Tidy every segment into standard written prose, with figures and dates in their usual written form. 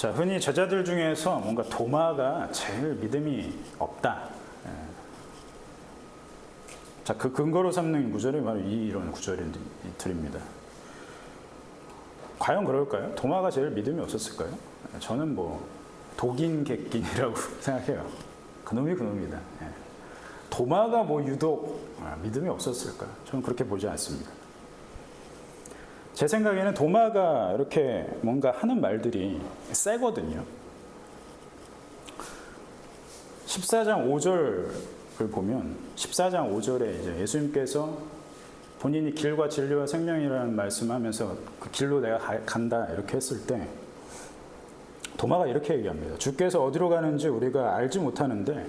자, 흔히 제자들 중에서 뭔가 도마가 제일 믿음이 없다. 자, 그 근거로 삼는 구절이 바로 이런 구절들입니다. 과연 그럴까요? 도마가 제일 믿음이 없었을까요? 저는 뭐 독인 객긴이라고 생각해요. 그놈이 그놈이다. 도마가 뭐 유독 믿음이 없었을까? 저는 그렇게 보지 않습니다. 제 생각에는 도마가 이렇게 뭔가 하는 말들이 세거든요. 14장 5절을 보면 14장 5절에 이제 예수님께서 본인이 길과 진리와 생명이라는 말씀하면서 그 길로 내가 간다 이렇게 했을 때 도마가 이렇게 얘기합니다. 주께서 어디로 가는지 우리가 알지 못하는데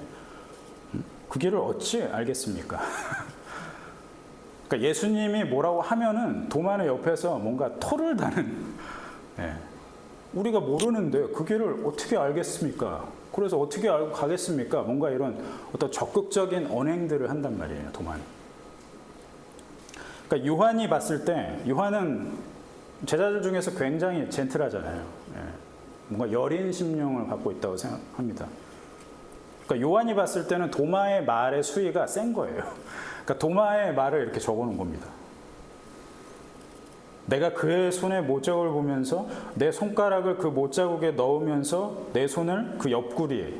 그 길을 어찌 알겠습니까? 그러니까 예수님이 뭐라고 하면은 도마는 옆에서 뭔가 토를 다는, 우리가 모르는데 그 길을 어떻게 알겠습니까? 그래서 어떻게 알고 가겠습니까? 뭔가 이런 어떤 적극적인 언행들을 한단 말이에요, 도마는. 그러니까 요한이 봤을 때, 요한은 제자들 중에서 굉장히 젠틀하잖아요. 뭔가 여린 심령을 갖고 있다고 생각합니다. 그러니까 요한이 봤을 때는 도마의 말의 수위가 센 거예요. 그러니까 도마의 말을 이렇게 적어놓은 겁니다. 내가 그의 손의 못자국을 보면서 내 손가락을 그 못자국에 넣으면서 내 손을 그 옆구리에,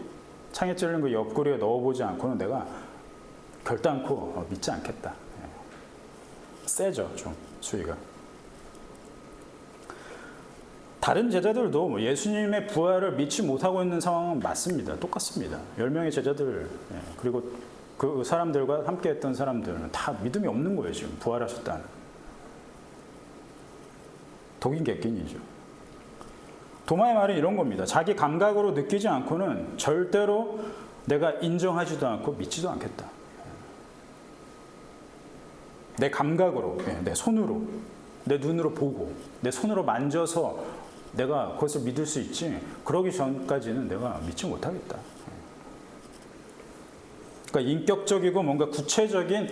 창에 찔린 그 옆구리에 넣어보지 않고는 내가 결단코 믿지 않겠다. 세죠, 좀 수위가. 다른 제자들도 뭐 예수님의 부활을 믿지 못하고 있는 상황은 맞습니다. 똑같습니다. 10명의 제자들, 그리고 그 사람들과 함께 했던 사람들은 다 믿음이 없는 거예요, 지금. 부활하셨다는. 독인 객긴이죠. 도마의 말은 이런 겁니다. 자기 감각으로 느끼지 않고는 절대로 내가 인정하지도 않고 믿지도 않겠다. 내 감각으로, 내 손으로, 내 눈으로 보고, 내 손으로 만져서 내가 그것을 믿을 수 있지, 그러기 전까지는 내가 믿지 못하겠다. 그러니까 인격적이고 뭔가 구체적인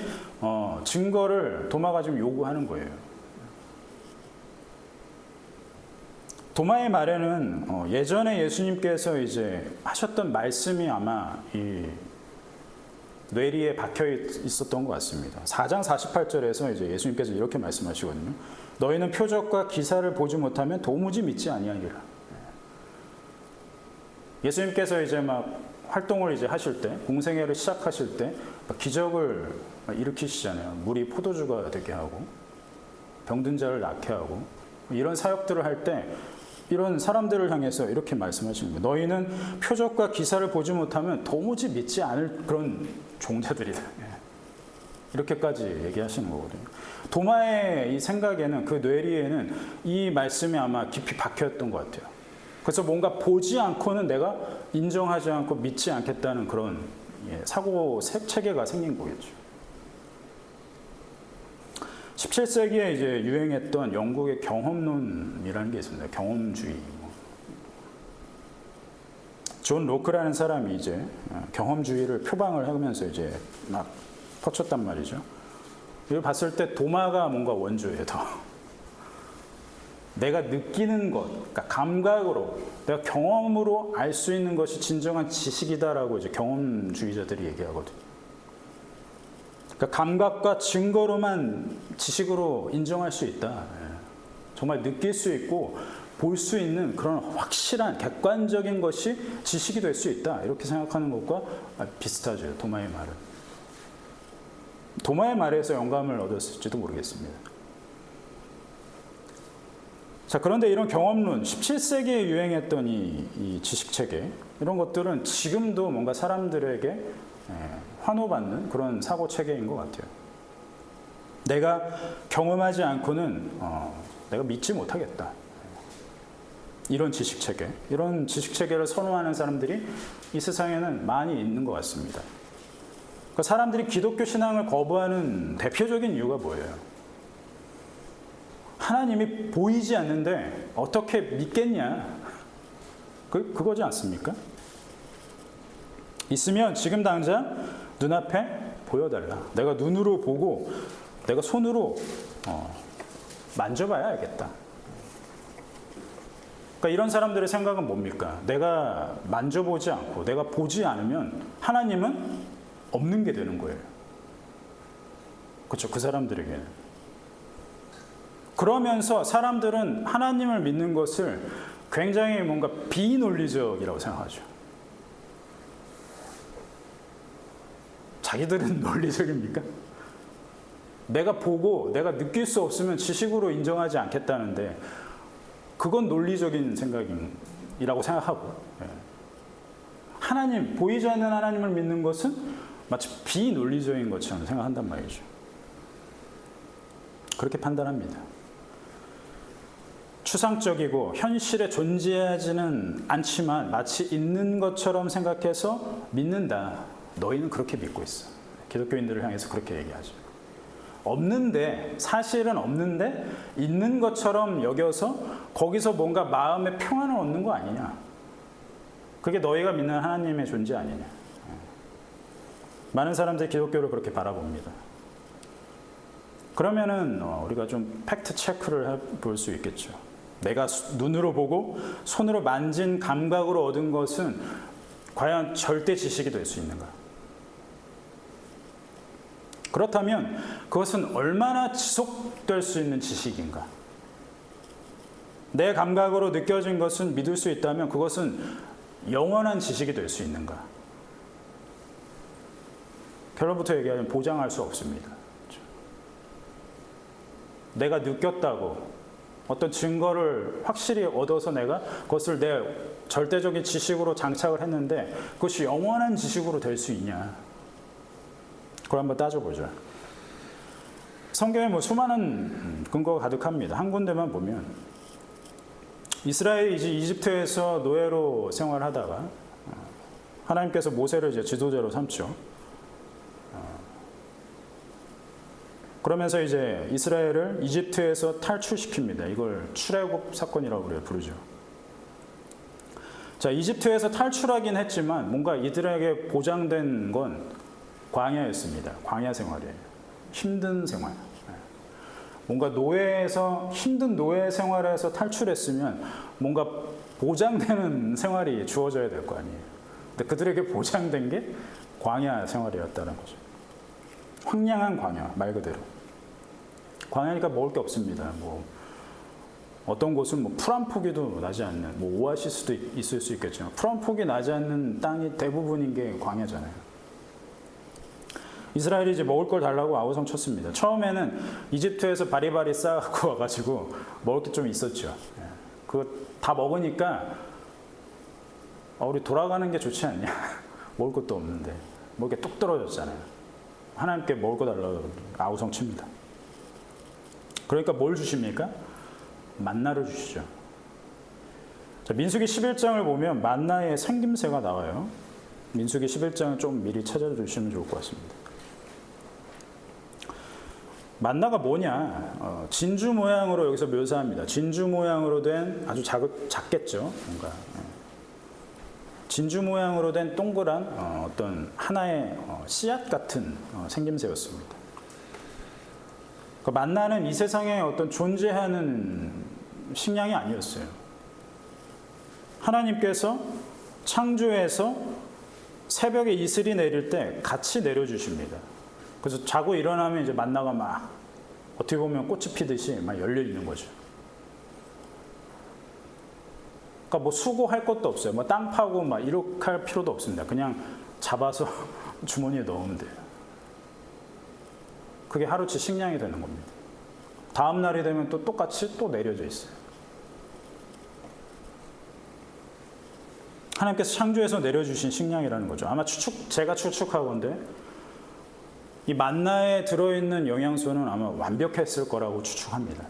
증거를 도마가 좀 요구하는 거예요. 도마의 말에는 예전에 예수님께서 이제 하셨던 말씀이 아마 이 뇌리에 박혀 있었던 것 같습니다. 4장 48절에서 이제 예수님께서 이렇게 말씀하시거든요. 너희는 표적과 기사를 보지 못하면 도무지 믿지 아니하리라. 예수님께서 이제 막 활동을 이제 하실 때, 공생애를 시작하실 때 기적을 일으키시잖아요. 물이 포도주가 되게 하고 병든 자를 낫게 하고 이런 사역들을 할 때 이런 사람들을 향해서 이렇게 말씀하시는 거예요. 너희는 표적과 기사를 보지 못하면 도무지 믿지 않을 그런 종자들이다. 이렇게까지 얘기하시는 거거든요. 도마의 이 생각에는, 그 뇌리에는 이 말씀이 아마 깊이 박혀있던 것 같아요. 그래서 뭔가 보지 않고는 내가 인정하지 않고 믿지 않겠다는 그런 사고 체계가 생긴 거겠죠. 17세기에 이제 유행했던 영국의 경험론이라는 게 있습니다. 경험주의. 존 로크라는 사람이 이제 경험주의를 표방을 하면서 이제 막 퍼쳤단 말이죠. 이걸 봤을 때 도마가 뭔가 원조예요, 더. 내가 느끼는 것, 그러니까 감각으로, 내가 경험으로 알 수 있는 것이 진정한 지식이다라고 이제 경험주의자들이 얘기하거든요. 그러니까 감각과 증거로만 지식으로 인정할 수 있다. 정말 느낄 수 있고 볼 수 있는 그런 확실한 객관적인 것이 지식이 될 수 있다. 이렇게 생각하는 것과 비슷하죠, 도마의 말은. 도마의 말에서 영감을 얻었을지도 모르겠습니다. 자, 그런데 이런 경험론, 17세기에 유행했던 이 지식체계, 이런 것들은 지금도 뭔가 사람들에게 환호받는 그런 사고체계인 것 같아요. 내가 경험하지 않고는 내가 믿지 못하겠다. 이런 지식체계, 이런 지식체계를 선호하는 사람들이 이 세상에는 많이 있는 것 같습니다. 그러니까 사람들이 기독교 신앙을 거부하는 대표적인 이유가 뭐예요? 하나님이 보이지 않는데 어떻게 믿겠냐? 그거지 않습니까? 있으면 지금 당장 눈앞에 보여달라. 내가 눈으로 보고 내가 손으로 만져봐야 알겠다. 그러니까 이런 사람들의 생각은 뭡니까? 내가 만져보지 않고 내가 보지 않으면 하나님은 없는 게 되는 거예요. 그렇죠? 그 사람들에게는. 그러면서 사람들은 하나님을 믿는 것을 굉장히 뭔가 비논리적이라고 생각하죠. 자기들은 논리적입니까? 내가 보고 내가 느낄 수 없으면 지식으로 인정하지 않겠다는데 그건 논리적인 생각이라고 생각하고, 하나님, 보이지 않는 하나님을 믿는 것은 마치 비논리적인 것처럼 생각한단 말이죠. 그렇게 판단합니다. 추상적이고 현실에 존재하지는 않지만 마치 있는 것처럼 생각해서 믿는다. 너희는 그렇게 믿고 있어. 기독교인들을 향해서 그렇게 얘기하죠. 없는데, 사실은 없는데 있는 것처럼 여겨서 거기서 뭔가 마음의 평안을 얻는 거 아니냐. 그게 너희가 믿는 하나님의 존재 아니냐. 많은 사람들이 기독교를 그렇게 바라봅니다. 그러면은 우리가 좀 팩트 체크를 해볼 수 있겠죠. 내가 눈으로 보고 손으로 만진 감각으로 얻은 것은 과연 절대 지식이 될 수 있는가? 그렇다면 그것은 얼마나 지속될 수 있는 지식인가? 내 감각으로 느껴진 것은 믿을 수 있다면 그것은 영원한 지식이 될 수 있는가? 결론부터 얘기하면 보장할 수 없습니다. 내가 느꼈다고 어떤 증거를 확실히 얻어서 내가 그것을 내 절대적인 지식으로 장착을 했는데 그것이 영원한 지식으로 될 수 있냐? 그걸 한번 따져보죠. 성경에 뭐 수많은 근거가 가득합니다. 한 군데만 보면 이스라엘이 이제 이집트에서 노예로 생활하다가 하나님께서 모세를 이제 지도자로 삼죠. 그러면서 이제 이스라엘을 이집트에서 탈출시킵니다. 이걸 출애굽 사건이라고 부르죠. 자, 이집트에서 탈출하긴 했지만 뭔가 이들에게 보장된 건 광야였습니다. 광야 생활이에요. 힘든 생활. 뭔가 노예에서 힘든 노예 생활에서 탈출했으면 뭔가 보장되는 생활이 주어져야 될 거 아니에요. 근데 그들에게 보장된 게 광야 생활이었다는 거죠. 황량한 광야, 말 그대로. 광야니까 먹을 게 없습니다. 뭐 어떤 곳은 뭐 풀 한 포기도 나지 않는, 뭐 오아시스도 있을 수 있겠지만 풀 한 포기 나지 않는 땅이 대부분인 게 광야잖아요. 이스라엘이 이제 먹을 걸 달라고 아우성 쳤습니다. 처음에는 이집트에서 바리바리 싸갖고 와가지고 먹을 게 좀 있었죠. 그거 다 먹으니까 우리 돌아가는 게 좋지 않냐. 먹을 것도 없는데 먹을 게 뚝 떨어졌잖아요. 하나님께 먹을 거 달라고 아우성 칩니다. 그러니까 뭘 주십니까? 만나를 주시죠. 자, 민수기 11장을 보면 만나의 생김새가 나와요. 민수기 11장을 좀 미리 찾아주시면 좋을 것 같습니다. 만나가 뭐냐? 진주 모양으로 여기서 묘사합니다. 진주 모양으로 된 아주 작겠죠. 뭔가 진주 모양으로 된 동그란 어떤 하나의 씨앗 같은 생김새였습니다. 그 만나는 이 세상에 어떤 존재하는 식량이 아니었어요. 하나님께서 창조해서 새벽에 이슬이 내릴 때 같이 내려주십니다. 그래서 자고 일어나면 이제 만나가 막 어떻게 보면 꽃이 피듯이 막 열려 있는 거죠. 그러니까 뭐 수고할 것도 없어요. 뭐 땅 파고 막 이렇게 할 필요도 없습니다. 그냥 잡아서 주머니에 넣으면 돼요. 그게 하루치 식량이 되는 겁니다. 다음 날이 되면 또 똑같이 또 내려져 있어요. 하나님께서 창조해서 내려주신 식량이라는 거죠. 아마 제가 추측하건대 이 만나에 들어있는 영양소는 아마 완벽했을 거라고 추측합니다.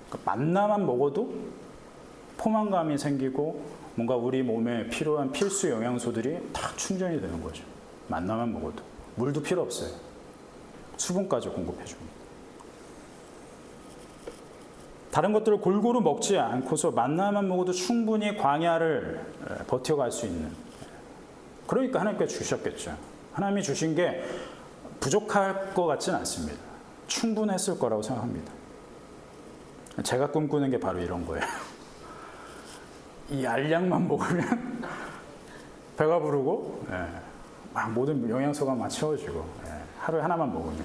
그러니까 만나만 먹어도 포만감이 생기고 뭔가 우리 몸에 필요한 필수 영양소들이 다 충전이 되는 거죠. 만나만 먹어도. 물도 필요 없어요. 수분까지 공급해 줍니다. 다른 것들을 골고루 먹지 않고서 만나만 먹어도 충분히 광야를 버텨갈 수 있는. 그러니까 하나님께서 주셨겠죠. 하나님이 주신 게 부족할 것 같지는 않습니다. 충분했을 거라고 생각합니다. 제가 꿈꾸는 게 바로 이런 거예요. 이 알약만 먹으면 배가 부르고 막 모든 영양소가 막 채워지고 하루에 하나만 먹으면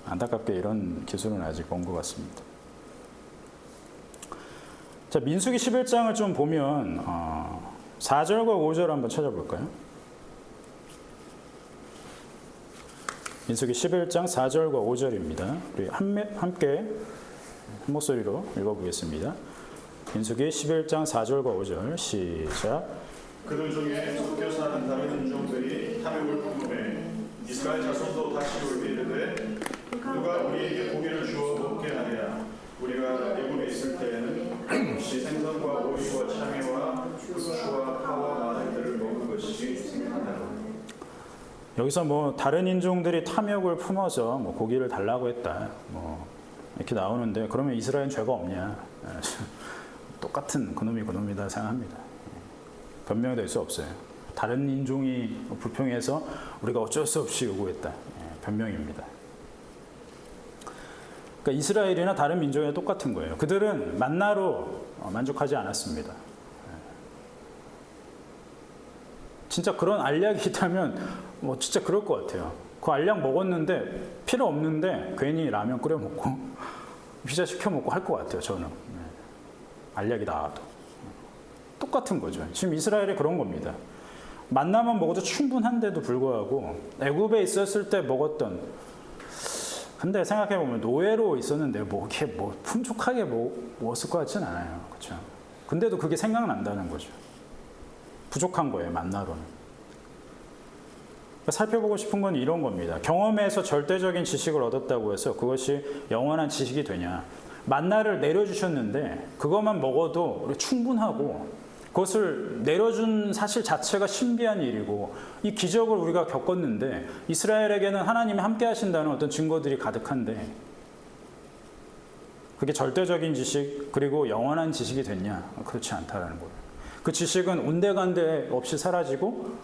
안타깝게 이런 기술은 아직 먼 것 같습니다. 자, 민수기 11장을 좀 보면 4절과 5절 한번 찾아볼까요? 민수기 11장 4절과 5절입니다. 우리 함께 한 목소리로 읽어보겠습니다. 민수기 11장 4절과 5절 시작. 그들 중에 섞여 사는 다른 인종들이 탐욕을 품음에 이스라엘 자손도 다시 울리되 누가 우리에게 고기를 주어 먹게 하랴. 우리가 애굽에 있을 때에는 혹시 생선과 오리와 참외와 부추와 파와 마늘들을 먹은 것이 생각나더라. 여기서 뭐 다른 인종들이 탐욕을 품어서 뭐 고기를 달라고 했다 뭐 이렇게 나오는데, 그러면 이스라엘은 죄가 없냐? 똑같은 그놈이다 생각합니다. 변명될 수 없어요. 다른 인종이 불평해서 우리가 어쩔 수 없이 요구했다. 변명입니다. 그러니까 이스라엘이나 다른 민족이나 똑같은 거예요. 그들은 만나로 만족하지 않았습니다. 진짜 그런 알약이 있다면 뭐 진짜 그럴 것 같아요. 그 알약 먹었는데 필요 없는데 괜히 라면 끓여 먹고 피자 시켜 먹고 할 것 같아요. 저는 알약이 나와도 똑같은 거죠. 지금 이스라엘이 그런 겁니다. 만나만 먹어도 충분한데도 불구하고 애굽에 있었을 때 먹었던, 근데 생각해보면 노예로 있었는데 뭐 이렇게 뭐 풍족하게 먹었을 것 같진 않아요. 그렇죠? 근데도 그게 생각난다는 거죠. 부족한 거예요, 만나로는. 그러니까 살펴보고 싶은 건 이런 겁니다. 경험에서 절대적인 지식을 얻었다고 해서 그것이 영원한 지식이 되냐? 만나를 내려주셨는데 그것만 먹어도 충분하고 그것을 내려준 사실 자체가 신비한 일이고, 이 기적을 우리가 겪었는데 이스라엘에게는 하나님이 함께 하신다는 어떤 증거들이 가득한데 그게 절대적인 지식 그리고 영원한 지식이 됐냐? 그렇지 않다라는 거예요. 그 지식은 온데간데 없이 사라지고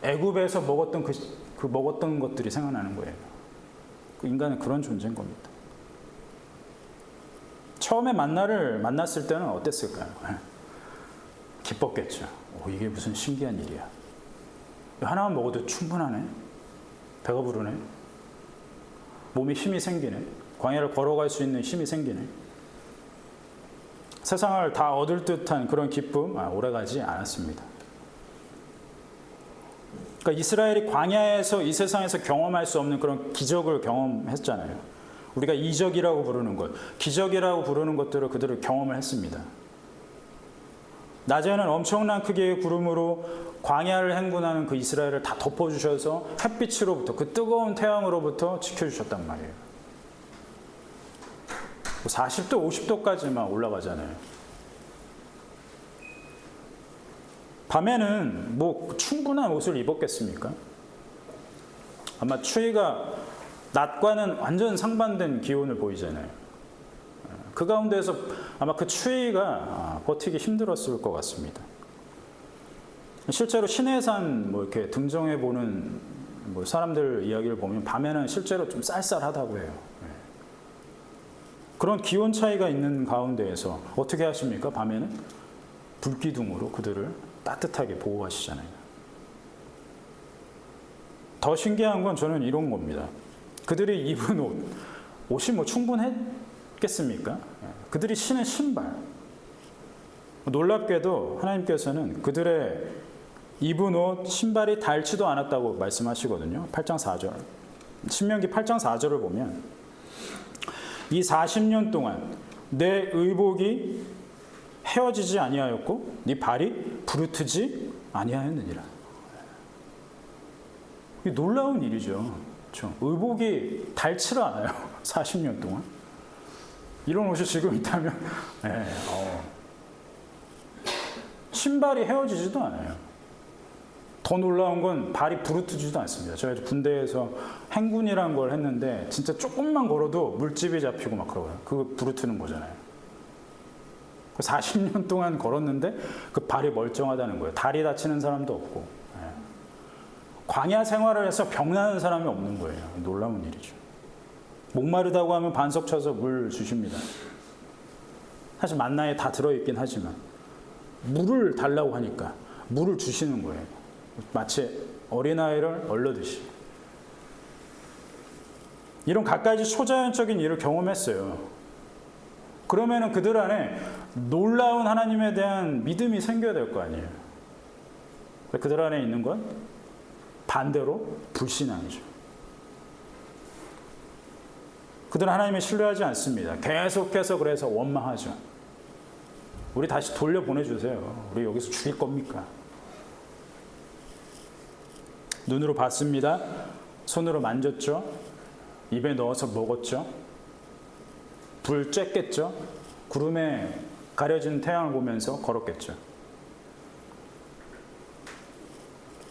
애굽에서 먹었던 그 먹었던 것들이 생각나는 거예요. 그 인간은 그런 존재인 겁니다. 처음에 만나를 만났을 때는 어땠을까요? 기뻤겠죠. 이게 무슨 신기한 일이야. 하나만 먹어도 충분하네. 배가 부르네. 몸에 힘이 생기네. 광야를 걸어갈 수 있는 힘이 생기네. 세상을 다 얻을 듯한 그런 기쁨 오래가지 않았습니다. 그러니까 이스라엘이 광야에서 이 세상에서 경험할 수 없는 그런 기적을 경험했잖아요. 우리가 이적이라고 부르는 것, 기적이라고 부르는 것들을 그들을 경험을 했습니다. 낮에는 엄청난 크기의 구름으로 광야를 행군하는 그 이스라엘을 다 덮어주셔서 햇빛으로부터, 그 뜨거운 태양으로부터 지켜주셨단 말이에요. 40도, 50도까지만 올라가잖아요. 밤에는 뭐 충분한 옷을 입었겠습니까? 아마 추위가 낮과는 완전 상반된 기온을 보이잖아요. 그 가운데에서 아마 그 추위가 버티기 힘들었을 것 같습니다. 실제로 시내산 뭐 이렇게 등정해 보는 뭐 사람들 이야기를 보면 밤에는 실제로 좀 쌀쌀하다고 해요. 그런 기온 차이가 있는 가운데에서 어떻게 하십니까? 밤에는 불기둥으로 그들을 따뜻하게 보호하시잖아요. 더 신기한 건 저는 이런 겁니다. 그들이 입은 옷이 뭐 충분했겠습니까? 그들이 신은 신발. 놀랍게도 하나님께서는 그들의 입은 옷, 신발이 닳지도 않았다고 말씀하시거든요. 8장 4절. 신명기 8장 4절을 보면 이 40년 동안 내 의복이 헤어지지 아니하였고 네 발이 부르트지 아니하였느니라. 이게 놀라운 일이죠. 그렇죠? 의복이 닳지를 않아요. 40년 동안. 이런 옷이 지금 있다면 신발이 헤어지지도 않아요. 더 놀라운 건 발이 부르트지도 않습니다. 제가 군대에서 행군이라는 걸 했는데 진짜 조금만 걸어도 물집이 잡히고 막 그러고요. 그거 부르트는 거잖아요. 40년 동안 걸었는데 그 발이 멀쩡하다는 거예요. 다리 다치는 사람도 없고. 광야 생활을 해서 병나는 사람이 없는 거예요. 놀라운 일이죠. 목마르다고 하면 반석 쳐서 물 주십니다. 사실 만나에 다 들어있긴 하지만 물을 달라고 하니까 물을 주시는 거예요. 마치 어린아이를 얼려듯이. 이런 갖가지 초자연적인 일을 경험했어요. 그러면은 그들 안에 놀라운 하나님에 대한 믿음이 생겨야 될 거 아니에요. 그들 안에 있는 건 반대로 불신앙이죠. 그들은 하나님을 신뢰하지 않습니다. 계속해서 그래서 원망하죠. 우리 다시 돌려보내주세요. 우리 여기서 죽일 겁니까? 눈으로 봤습니다. 손으로 만졌죠. 입에 넣어서 먹었죠. 불 쬐겠죠. 구름에 가려진 태양을 보면서 걸었겠죠.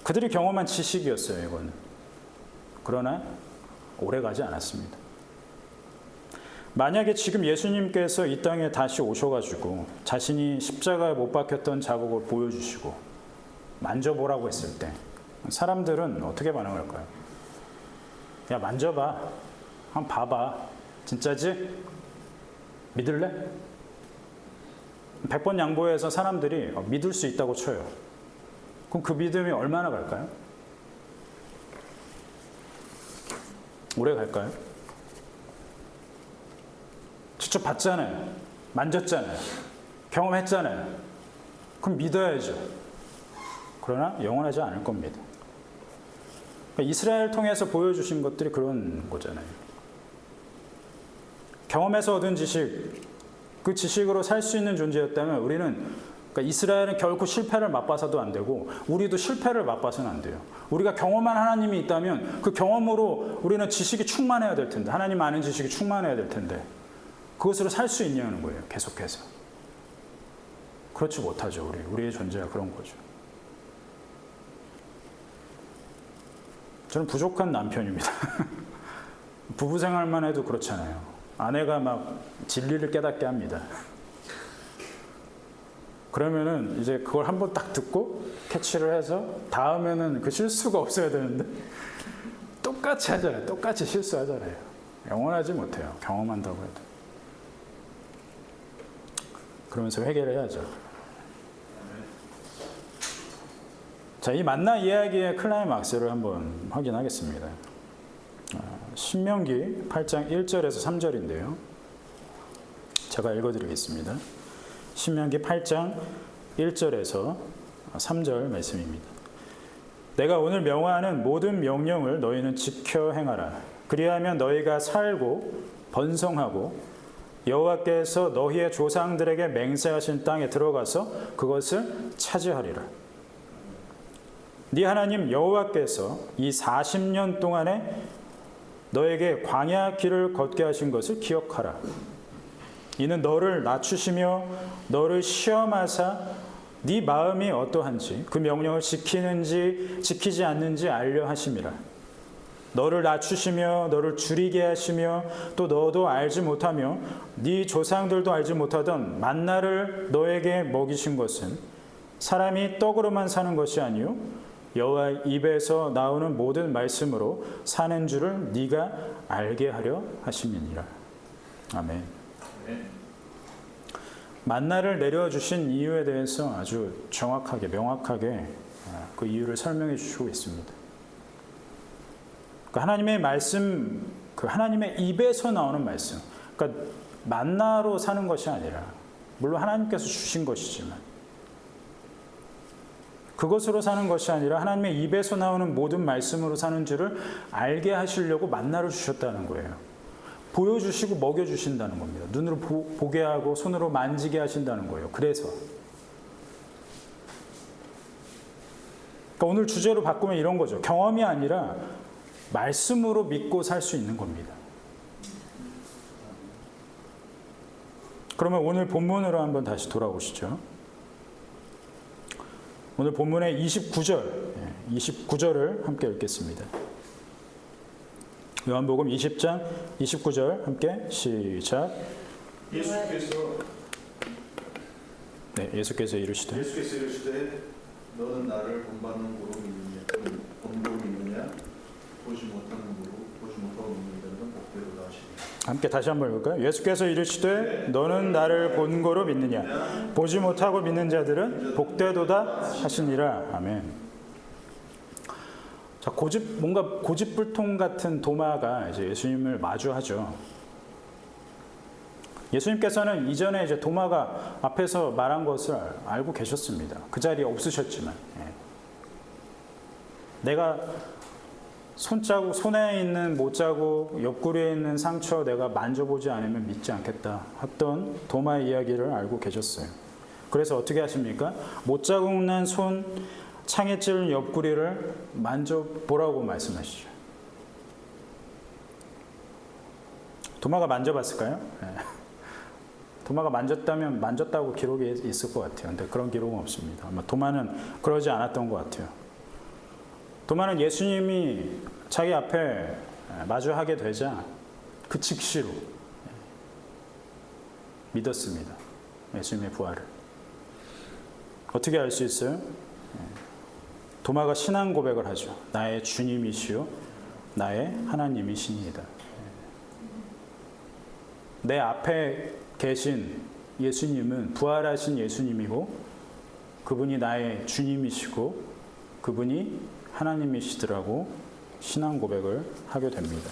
그들이 경험한 지식이었어요, 이거는. 그러나 오래가지 않았습니다. 만약에 지금 예수님께서 이 땅에 다시 오셔가지고 자신이 십자가에 못 박혔던 자국을 보여주시고 만져보라고 했을 때 사람들은 어떻게 반응할까요? 야, 만져봐. 한번 봐봐. 진짜지? 믿을래? 100번 양보해서 사람들이 믿을 수 있다고 쳐요. 그럼 그 믿음이 얼마나 갈까요? 오래 갈까요? 직접 봤잖아요. 만졌잖아요. 경험했잖아요. 그럼 믿어야죠. 그러나 영원하지 않을 겁니다. 그러니까 이스라엘 통해서 보여주신 것들이 그런 거잖아요. 경험에서 얻은 지식, 그 지식으로 살 수 있는 존재였다면 우리는, 그러니까 이스라엘은 결코 실패를 맛봐서도 안 되고 우리도 실패를 맛봐서는 안 돼요. 우리가 경험한 하나님이 있다면 그 경험으로 우리는 지식이 충만해야 될 텐데, 하나님 아는 지식이 충만해야 될 텐데 그것으로 살 수 있냐는 거예요. 계속해서. 그렇지 못하죠. 우리의 존재가 그런 거죠. 저는 부족한 남편입니다. 부부 생활만 해도 그렇잖아요. 아내가 막 진리를 깨닫게 합니다. 그러면은 이제 그걸 한번 딱 듣고 캐치를 해서 다음에는 그 실수가 없어야 되는데 똑같이 하잖아요. 똑같이 실수하잖아요. 영원하지 못해요. 경험한다고 해도. 그러면서 회개를 해야죠. 자, 이 만나 이야기의 클라이막스를 한번 확인하겠습니다. 신명기 8장 1절에서 3절인데요. 제가 읽어드리겠습니다. 신명기 8장 1절에서 3절 말씀입니다. 내가 오늘 명하는 모든 명령을 너희는 지켜 행하라. 그리하면 너희가 살고 번성하고 여호와께서 너희의 조상들에게 맹세하신 땅에 들어가서 그것을 차지하리라. 네 하나님 여호와께서 이 40년 동안에 너에게 광야 길을 걷게 하신 것을 기억하라. 이는 너를 낮추시며 너를 시험하사 네 마음이 어떠한지 그 명령을 지키는지 지키지 않는지 알려 하심이라. 너를 낮추시며 너를 줄이게 하시며 또 너도 알지 못하며 네 조상들도 알지 못하던 만나를 너에게 먹이신 것은 사람이 떡으로만 사는 것이 아니요 여호와 입에서 나오는 모든 말씀으로 사는 줄을 네가 알게 하려 하심이니라. 아멘. 만나를 내려주신 이유에 대해서 아주 정확하게 명확하게 그 이유를 설명해 주시고 있습니다. 그러니까 하나님의 말씀, 그 하나님의 입에서 나오는 말씀, 그러니까 만나로 사는 것이 아니라 물론 하나님께서 주신 것이지만 그것으로 사는 것이 아니라 하나님의 입에서 나오는 모든 말씀으로 사는 줄을 알게 하시려고 만나를 주셨다는 거예요. 보여주시고 먹여주신다는 겁니다. 눈으로 보게 하고 손으로 만지게 하신다는 거예요. 그래서 그러니까 오늘 주제로 바꾸면 이런 거죠. 경험이 아니라 말씀으로 믿고 살 수 있는 겁니다. 그러면 오늘 본문으로 한번 다시 돌아오시죠. 오늘 본문의 29절을 함께 읽겠습니다. 요한복음 20장 29절 함께 시작. 예수께서 이르시되 너는 나를 본받는 고로 믿느냐 보지 못하는 고로 보지 못하고 믿는 자들은 복되도다 하시니. 함께 다시 한번 읽을까요? 예수께서 이르시되 너는 나를 본고로 믿느냐 보지 못하고 믿는 자들은 복되도다 하시니라. 아멘. 자, 뭔가 고집불통 같은 도마가 이제 예수님을 마주하죠. 예수님께서는 이전에 이제 도마가 앞에서 말한 것을 알고 계셨습니다. 그 자리에 없으셨지만, 내가 손에 있는 못자국, 옆구리에 있는 상처 내가 만져보지 않으면 믿지 않겠다 했던 도마의 이야기를 알고 계셨어요. 그래서 어떻게 하십니까? 못자국 난 손, 창에 찔린 옆구리를 만져보라고 말씀하시죠. 도마가 만져봤을까요? 도마가 만졌다면 만졌다고 기록이 있을 것 같아요. 근데 그런 기록은 없습니다. 아마 도마는 그러지 않았던 것 같아요. 도마는 예수님이 자기 앞에 마주하게 되자 그 즉시로 믿었습니다. 예수님의 부활을. 어떻게 알 수 있어요? 도마가 신앙 고백을 하죠. 나의 주님이시요 나의 하나님이시니이다. 내 앞에 계신 예수님은 부활하신 예수님이고 그분이 나의 주님이시고 그분이 하나님이시더라고 신앙 고백을 하게 됩니다.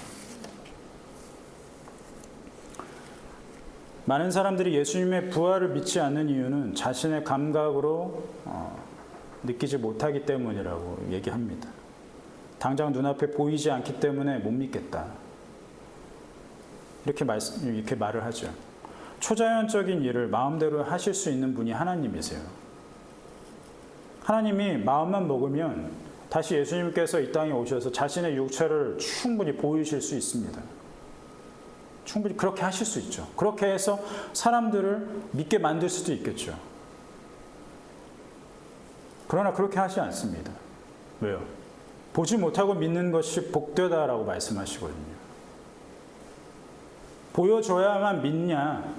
많은 사람들이 예수님의 부활을 믿지 않는 이유는 자신의 감각으로 느끼지 못하기 때문이라고 얘기합니다. 당장 눈앞에 보이지 않기 때문에 못 믿겠다. 이렇게 말을 하죠. 초자연적인 일을 마음대로 하실 수 있는 분이 하나님이세요. 하나님이 마음만 먹으면 다시 예수님께서 이 땅에 오셔서 자신의 육체를 충분히 보이실 수 있습니다. 충분히 그렇게 하실 수 있죠. 그렇게 해서 사람들을 믿게 만들 수도 있겠죠. 그러나 그렇게 하지 않습니다. 왜요? 보지 못하고 믿는 것이 복되다라고 말씀하시거든요. 보여줘야만 믿냐?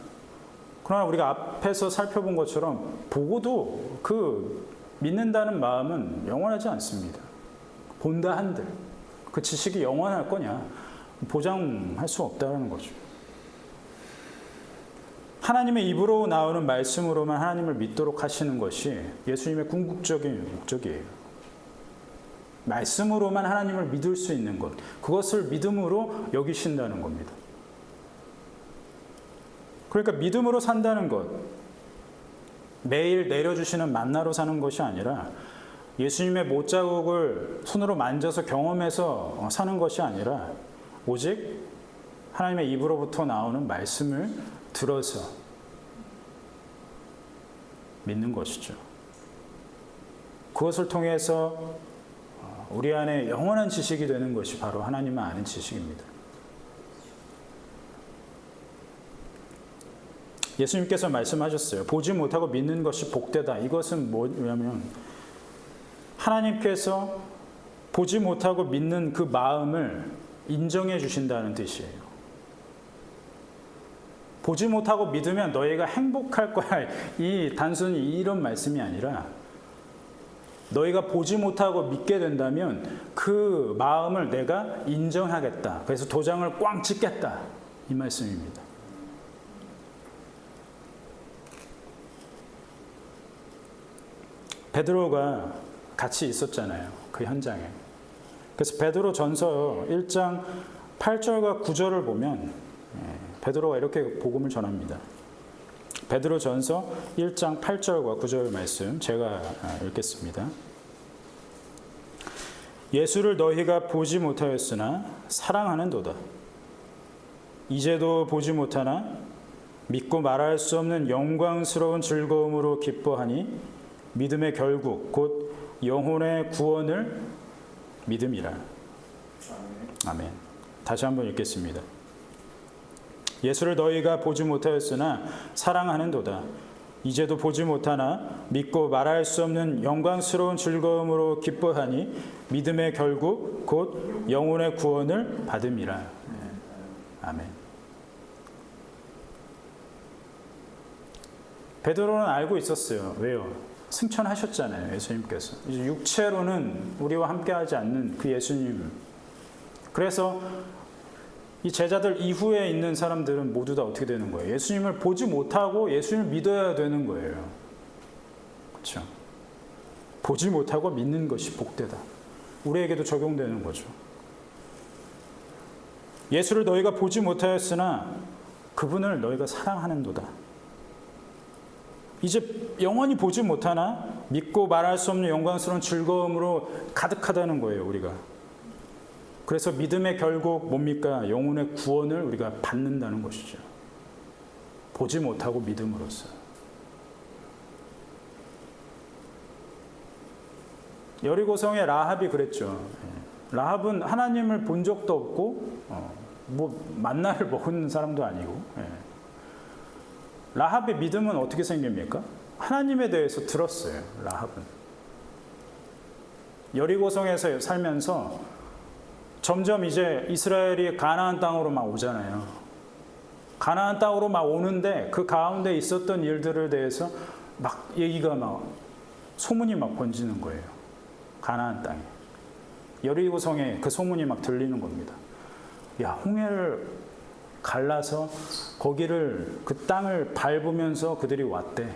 그러나 우리가 앞에서 살펴본 것처럼 보고도 그 믿는다는 마음은 영원하지 않습니다. 본다 한들 그 지식이 영원할 거냐? 보장할 수 없다는 거죠. 하나님의 입으로 나오는 말씀으로만 하나님을 믿도록 하시는 것이 예수님의 궁극적인 목적이에요. 말씀으로만 하나님을 믿을 수 있는 것, 그것을 믿음으로 여기신다는 겁니다. 그러니까 믿음으로 산다는 것, 매일 내려주시는 만나로 사는 것이 아니라 예수님의 못자국을 손으로 만져서 경험해서 사는 것이 아니라 오직 하나님의 입으로부터 나오는 말씀을 들어서 믿는 것이죠. 그것을 통해서 우리 안에 영원한 지식이 되는 것이 바로 하나님을 아는 지식입니다. 예수님께서 말씀하셨어요. 보지 못하고 믿는 것이 복되다. 이것은 뭐냐면 하나님께서 보지 못하고 믿는 그 마음을 인정해 주신다는 뜻이에요. 보지 못하고 믿으면 너희가 행복할 거야. 단순히 이런 말씀이 아니라 너희가 보지 못하고 믿게 된다면 그 마음을 내가 인정하겠다. 그래서 도장을 꽝 찍겠다. 이 말씀입니다. 베드로가 같이 있었잖아요. 그 현장에. 그래서 베드로 전서 1장 8절과 9절을 보면 베드로가 이렇게 복음을 전합니다. 베드로 전서 1장 8절과 9절 말씀 제가 읽겠습니다. 예수를 너희가 보지 못하였으나 사랑하는도다. 이제도 보지 못하나 믿고 말할 수 없는 영광스러운 즐거움으로 기뻐하니 믿음의 결국 곧 영혼의 구원을 믿음이라. 아멘. 다시 한번 읽겠습니다. 예수를 너희가 보지 못하였으나 사랑하는도다. 이제도 보지 못하나 믿고 말할 수 없는 영광스러운 즐거움으로 기뻐하니 믿음의 결국 곧 영혼의 구원을 받음이라. 아멘. 베드로는 알고 있었어요. 왜요? 승천하셨잖아요. 예수님께서. 이제 육체로는 우리와 함께하지 않는 그 예수님. 그래서 이 제자들 이후에 있는 사람들은 모두 다 어떻게 되는 거예요? 예수님을 보지 못하고 예수님을 믿어야 되는 거예요. 그렇죠? 보지 못하고 믿는 것이 복되다. 우리에게도 적용되는 거죠. 예수를 너희가 보지 못하였으나 그분을 너희가 사랑하는도다. 이제 영원히 보지 못하나 믿고 말할 수 없는 영광스러운 즐거움으로 가득하다는 거예요, 우리가. 그래서 믿음의 결국 뭡니까? 영혼의 구원을 우리가 받는다는 것이죠. 보지 못하고 믿음으로써. 여리고성의 라합이 그랬죠. 라합은 하나님을 본 적도 없고 만나를 먹은 사람도 아니고. 라합의 믿음은 어떻게 생깁니까? 하나님에 대해서 들었어요. 라합은. 여리고성에서 살면서 점점 이제 이스라엘이 가나안 땅으로 막 오잖아요. 가나안 땅으로 막 오는데 그 가운데 있었던 일들에 대해서 막 얘기가 막 소문이 막 번지는 거예요. 가나안 땅에. 여리고성에 그 소문이 막 들리는 겁니다. 야, 홍해를 갈라서 거기를 그 땅을 밟으면서 그들이 왔대.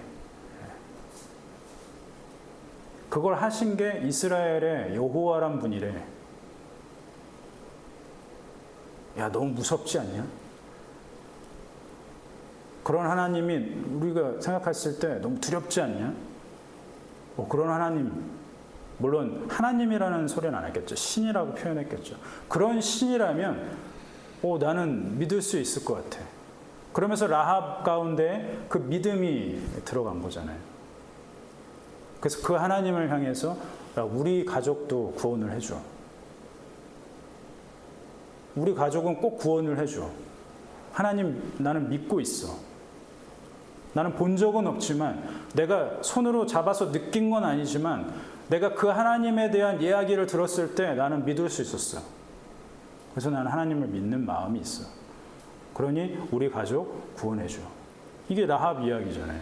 그걸 하신 게 이스라엘의 여호와란 분이래. 야, 너무 무섭지 않냐? 그런 하나님이 우리가 생각했을 때 너무 두렵지 않냐? 그런 하나님, 물론 하나님이라는 소리는 안 했겠죠. 신이라고 표현했겠죠. 그런 신이라면 나는 믿을 수 있을 것 같아. 그러면서 라합 가운데 그 믿음이 들어간 거잖아요. 그래서 그 하나님을 향해서 우리 가족도 구원을 해줘. 우리 가족은 꼭 구원을 해줘. 하나님, 나는 믿고 있어. 나는 본 적은 없지만 내가 손으로 잡아서 느낀 건 아니지만 내가 그 하나님에 대한 이야기를 들었을 때 나는 믿을 수 있었어. 그래서 나는 하나님을 믿는 마음이 있어. 그러니 우리 가족 구원해줘. 이게 라합 이야기잖아요.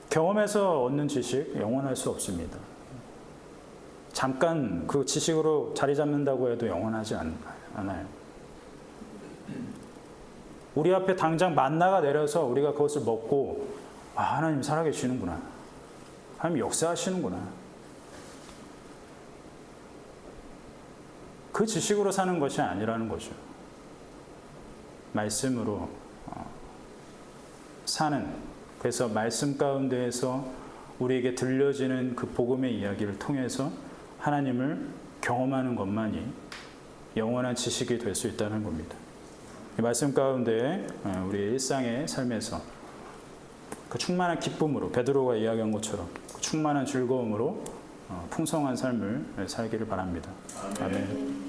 경험에서 얻는 지식 영원할 수 없습니다. 잠깐 그 지식으로 자리 잡는다고 해도 영원하지 않아요. 우리 앞에 당장 만나가 내려서 우리가 그것을 먹고 하나님 살아계시는구나. 하나님 역사하시는구나. 그 지식으로 사는 것이 아니라는 거죠. 말씀으로 사는, 그래서 말씀 가운데에서 우리에게 들려지는 그 복음의 이야기를 통해서 하나님을 경험하는 것만이 영원한 지식이 될 수 있다는 겁니다. 이 말씀 가운데 우리의 일상의 삶에서 그 충만한 기쁨으로, 베드로가 이야기한 것처럼 그 충만한 즐거움으로 풍성한 삶을 살기를 바랍니다. 아멘.